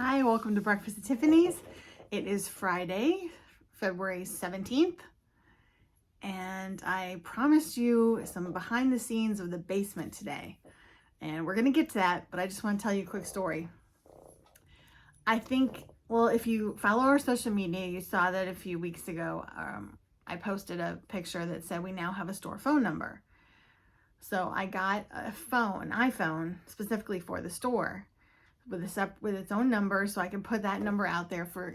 Hi, welcome to Breakfast at Tiffany's. It is Friday, February 17th, and I promised you some behind the scenes of the basement today. And we're going to get to that, but I just want to tell you a quick story. I think, well, if you follow our social media, you saw that a few weeks ago, I posted a picture that said we now have a store phone number. So I got an iPhone specifically for the store, with its own number, so I can put that number out there for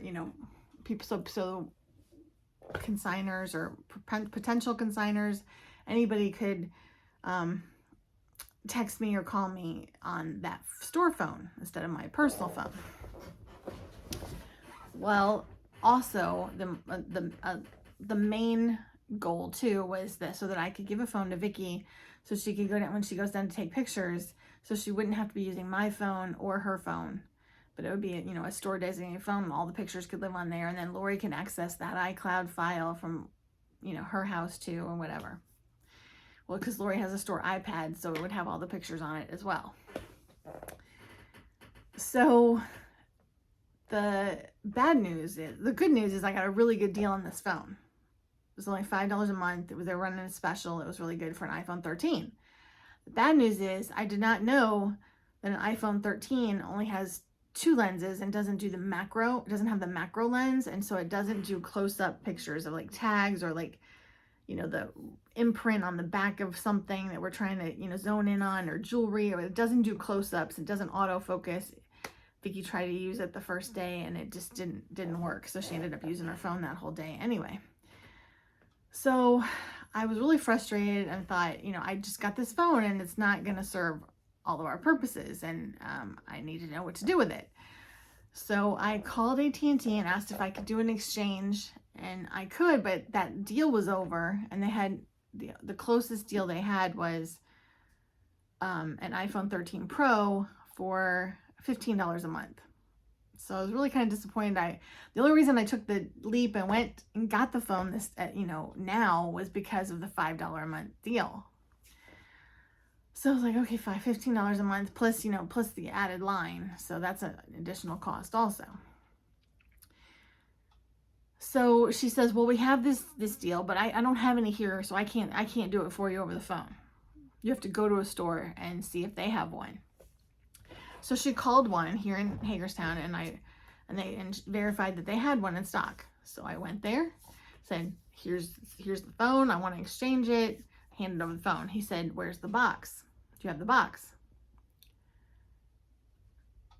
people, so consigners or potential consigners, anybody could text me or call me on that store phone instead of my personal phone. Well, also the main goal too was that so that I could give a phone to Vicky so she could go down when she goes down to take pictures, so she wouldn't have to be using my phone or her phone, but it would be a store designated phone, and all the pictures could live on there, and then Lori can access that iCloud file from her house too, or whatever. Well, because Lori has a store iPad, so it would have all the pictures on it as well. So the good news is I got a really good deal on this phone. It was only $5 a month. They're running a special. It was really good for an iPhone 13. The bad news is I did not know that an iPhone 13 only has 2 lenses and doesn't do the macro. It doesn't have the macro lens, and so it doesn't do close-up pictures of like tags or like the imprint on the back of something that we're trying to zone in on, or jewelry, or it doesn't do close-ups. It doesn't autofocus. Vicky tried to use it the first day and it just didn't work, so she ended up using her phone that whole day anyway. So I was really frustrated and thought, I just got this phone and it's not going to serve all of our purposes, and I need to know what to do with it. So I called AT&T and asked if I could do an exchange, and I could, but that deal was over, and they had the closest deal they had was an iPhone 13 Pro for $15 a month. So I was really kind of disappointed. The only reason I took the leap and went and got the phone now was because of the $5 a month deal. So I was like, okay, fine, $15 a month plus the added line. So that's an additional cost also. So she says, well, we have this deal, but I don't have any here, so I can't do it for you over the phone. You have to go to a store and see if they have one. So she called one here in Hagerstown, and they verified that they had one in stock. So I went there, said, here's the phone. I want to exchange it. Handed over the phone. He said, where's the box? Do you have the box?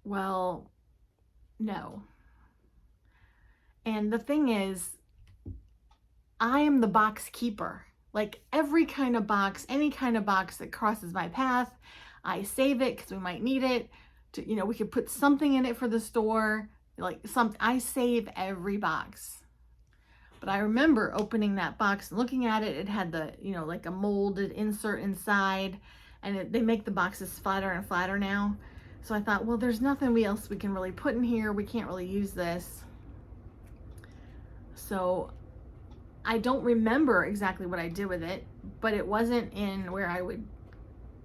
Well, no. And the thing is, I am the box keeper. Like every kind of box, any kind of box that crosses my path, I save it because we might need it. We could put something in it for the store, I save every box. But I remember opening that box and looking at it. It had the, like a molded insert inside, and they make the boxes flatter and flatter now. So I thought, well, there's nothing else we can really put in here. We can't really use this. So I don't remember exactly what I did with it, but it wasn't in where I would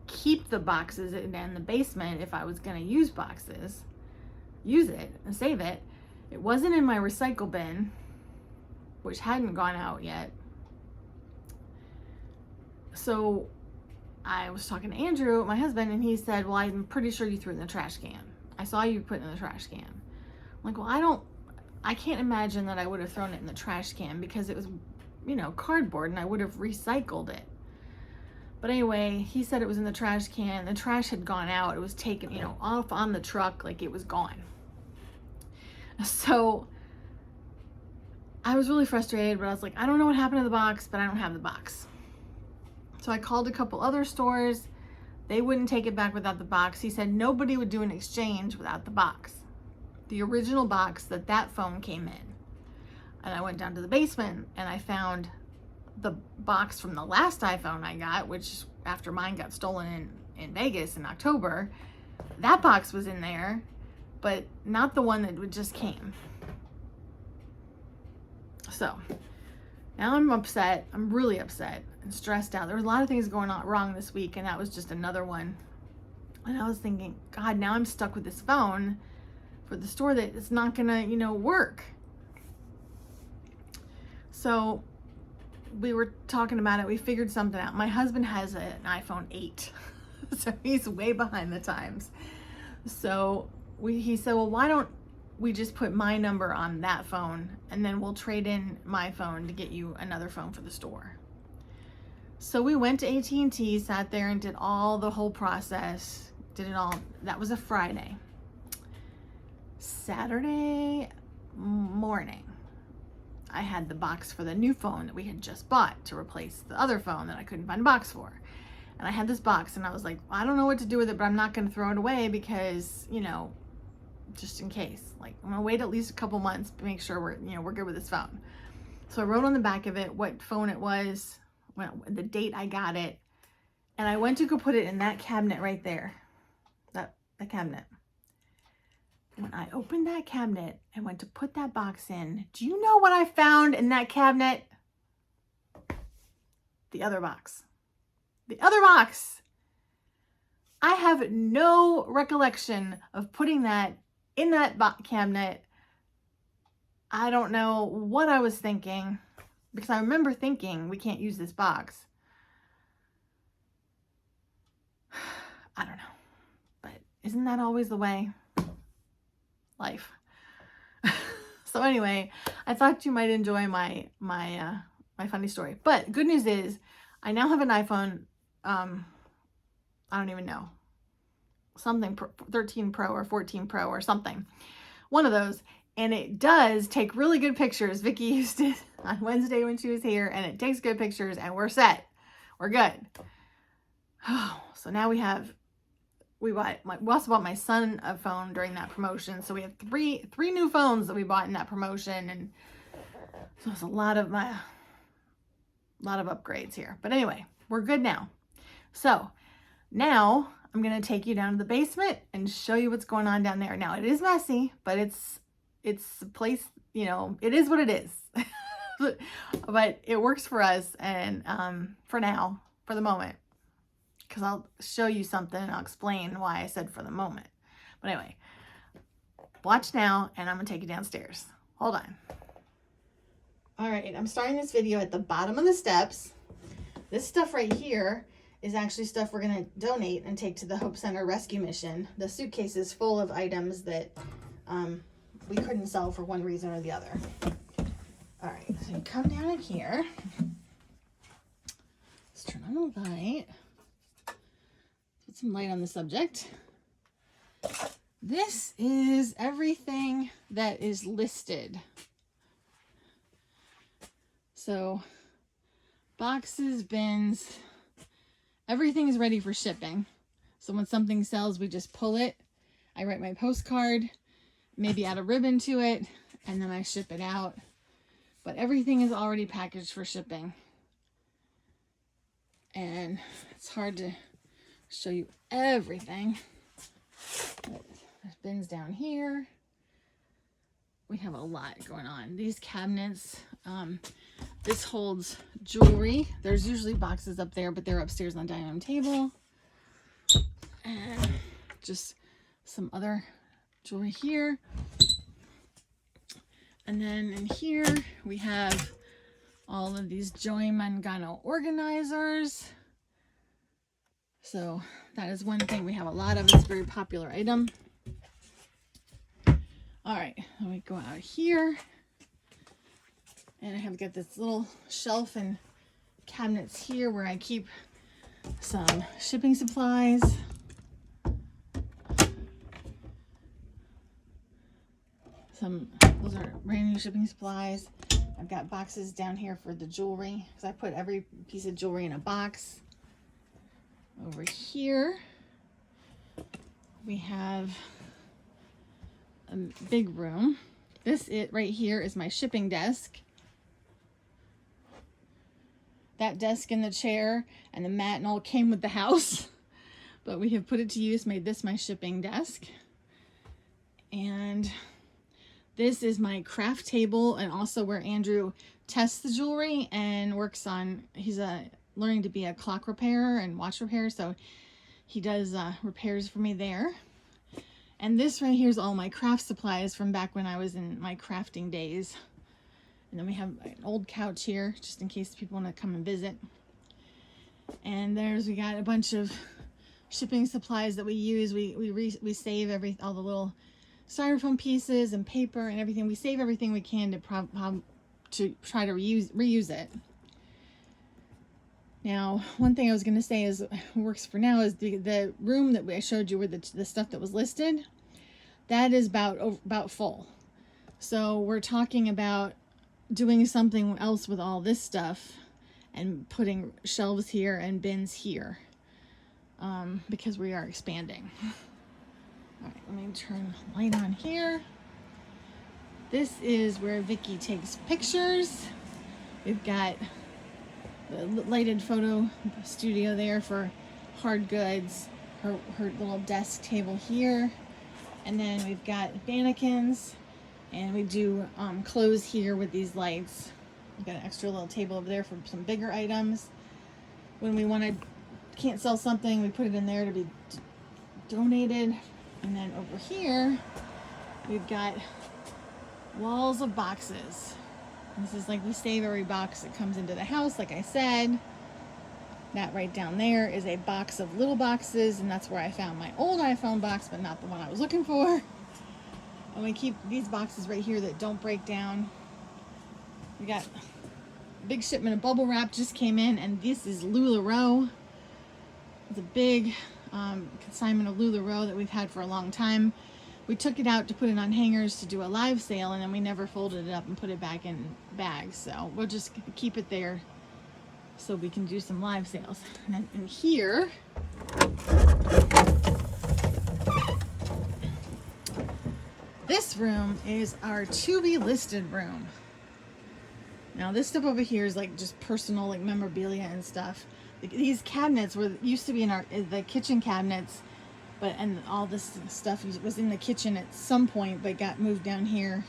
keep the boxes in the basement if I was going to use it and save it. It wasn't in my recycle bin, which hadn't gone out yet. So I was talking to Andrew, my husband, and he said, well, I'm pretty sure you threw it in the trash can. I saw you put it in the trash can. I'm like, well, I can't imagine that I would have thrown it in the trash can, because it was, cardboard, and I would have recycled it. But anyway, he said it was in the trash can. The trash had gone out. It was taken, off on the truck, like it was gone. So I was really frustrated, but I was like, I don't know what happened to the box, but I don't have the box. So I called a couple other stores. They wouldn't take it back without the box. He said nobody would do an exchange without the box. The original box that phone came in. And I went down to the basement and I found the box from the last iPhone I got, which after mine got stolen in Vegas in October. That box was in there, but not the one that just came. So now I'm upset. I'm really upset and stressed out. There was a lot of things going on wrong this week, and that was just another one. And I was thinking, God, now I'm stuck with this phone for the store that it's not gonna, you know, work. So we were talking about it. We figured something out. My husband has an iPhone 8, so he's way behind the times. So he said, well, why don't we just put my number on that phone, and then we'll trade in my phone to get you another phone for the store. So we went to AT&T, sat there and did all the whole process, did it all. That was a Friday. Saturday morning, I had the box for the new phone that we had just bought to replace the other phone that I couldn't find a box for. And I had this box, and I was like, I don't know what to do with it, but I'm not going to throw it away because, you know, just in case. Like, I'm gonna wait at least a couple months to make sure we're good with this phone. So I wrote on the back of it what phone it was, the date I got it, and I went to go put it in that cabinet right there. The cabinet. When I opened that cabinet and went to put that box in, do you know what I found in that cabinet? The other box. The other box. I have no recollection of putting that in that cabinet. I don't know what I was thinking, because I remember thinking we can't use this box. I don't know, but isn't that always the way? Life. So anyway, I thought you might enjoy my funny story. But good news is, I now have an iPhone. I don't even know, something 13 Pro or 14 Pro or something, one of those, and it does take really good pictures. Vicky used it on Wednesday when she was here, and it takes good pictures, and we're set. We're good. Oh, so now we also bought my son a phone during that promotion, so we have three new phones that we bought in that promotion, and so it's a lot of upgrades here. But anyway, we're good now. So now I'm going to take you down to the basement and show you what's going on down there. Now, it is messy, but it's a place, you know, it is what it is. But it works for us, and for now, for the moment, because I'll show you something and I'll explain why I said for the moment. But anyway, watch now, and I'm going to take you downstairs. Hold on. All right, I'm starting this video at the bottom of the steps. This stuff right here is actually stuff we're going to donate and take to the Hope Center Rescue Mission. The suitcase is full of items that we couldn't sell for one reason or the other. All right, so you come down in here. Let's turn on the light. Put some light on the subject. This is everything that is listed. So, boxes, bins, everything is ready for shipping. So when something sells, we just pull it. I write my postcard, maybe add a ribbon to it, and then I ship it out. But everything is already packaged for shipping. And it's hard to show you everything. There's bins down here. We have a lot going on. These cabinets, this holds jewelry. There's usually boxes up there, but they're upstairs on the dining room table. And just some other jewelry here. And then in here, we have all of these Joy Mangano organizers. So that is one thing we have a lot of. It's a very popular item. All right, let me go out here. And I have got this little shelf and cabinets here where I keep some shipping supplies. Those are brand new shipping supplies. I've got boxes down here for the jewelry, because I put every piece of jewelry in a box. Over here, we have a big room. Right here is my shipping desk. That desk and the chair and the mat and all came with the house, but we have put it to use, made this my shipping desk. And this is my craft table, and also where Andrew tests the jewelry and works on, he's learning to be a clock repairer and watch repair, so he does repairs for me there. And this right here is all my craft supplies from back when I was in my crafting days. And then we have an old couch here, just in case people want to come and visit. And we got a bunch of shipping supplies that we use. We save all the little styrofoam pieces and paper and everything. We save everything we can to try to reuse it. Now, one thing I was going to say is works for now is the room that I showed you where the stuff that was listed, that is about full. So we're talking about doing something else with all this stuff and putting shelves here and bins here, because we are expanding. All right, let me turn the light on here. This is where Vicky takes pictures. We've got the lighted photo studio there for hard goods, her little desk table here, and then we've got mannequins, and we do clothes here with these lights. We've got an extra little table over there for some bigger items. When we can't sell something, we put it in there to be donated. And then over here, we've got walls of boxes. This is like we save every box that comes into the house, like I said. That right down there is a box of little boxes, and that's where I found my old iPhone box, but not the one I was looking for. And we keep these boxes right here that don't break down. We got a big shipment of bubble wrap just came in, and this is LuLaRoe. It's a big consignment of LuLaRoe that we've had for a long time. We took it out to put it on hangers to do a live sale, and then we never folded it up and put it back in bags. So we'll just keep it there so we can do some live sales. And then in here, this room is our to be listed room. Now this stuff over here is like just personal, like memorabilia and stuff. These cabinets used to be in the kitchen cabinets, and all this stuff was in the kitchen at some point, but got moved down here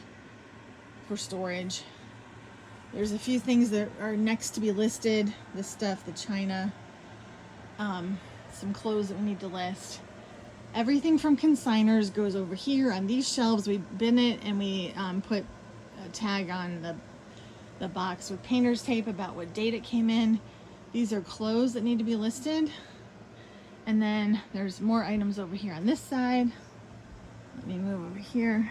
for storage. There's a few things that are next to be listed. This stuff, the china, some clothes that we need to list. Everything from consigners goes over here on these shelves. We bin it, and we put a tag on the box with painter's tape about what date it came in. These are clothes that need to be listed. And then there's more items over here on this side. Let me move over here.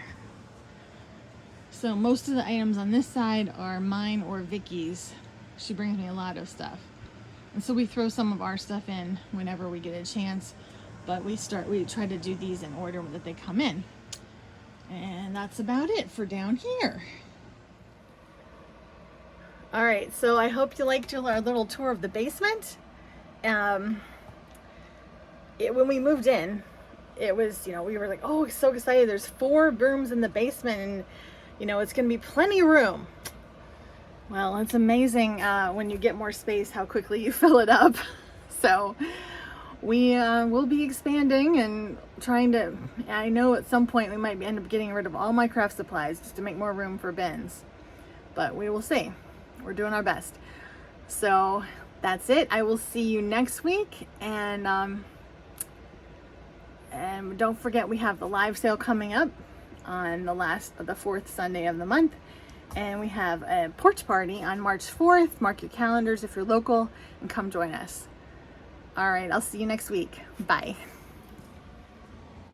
So most of the items on this side are mine or Vicky's. She brings me a lot of stuff. And so we throw some of our stuff in whenever we get a chance. But we try to do these in order that they come in. And that's about it for down here. All right, so I hope you liked our little tour of the basement. When we moved in, it was, we were like, oh, so excited. There's 4 rooms in the basement, and, it's going to be plenty of room. Well, it's amazing when you get more space, how quickly you fill it up. So we will be expanding and trying to, I know at some point we might end up getting rid of all my craft supplies just to make more room for bins. But we will see. We're doing our best. So that's it. I will see you next week. And don't forget, we have the live sale coming up on the 4th Sunday of the month. And we have a porch party on March 4th. Mark your calendars if you're local and come join us. All right, I'll see you next week. Bye.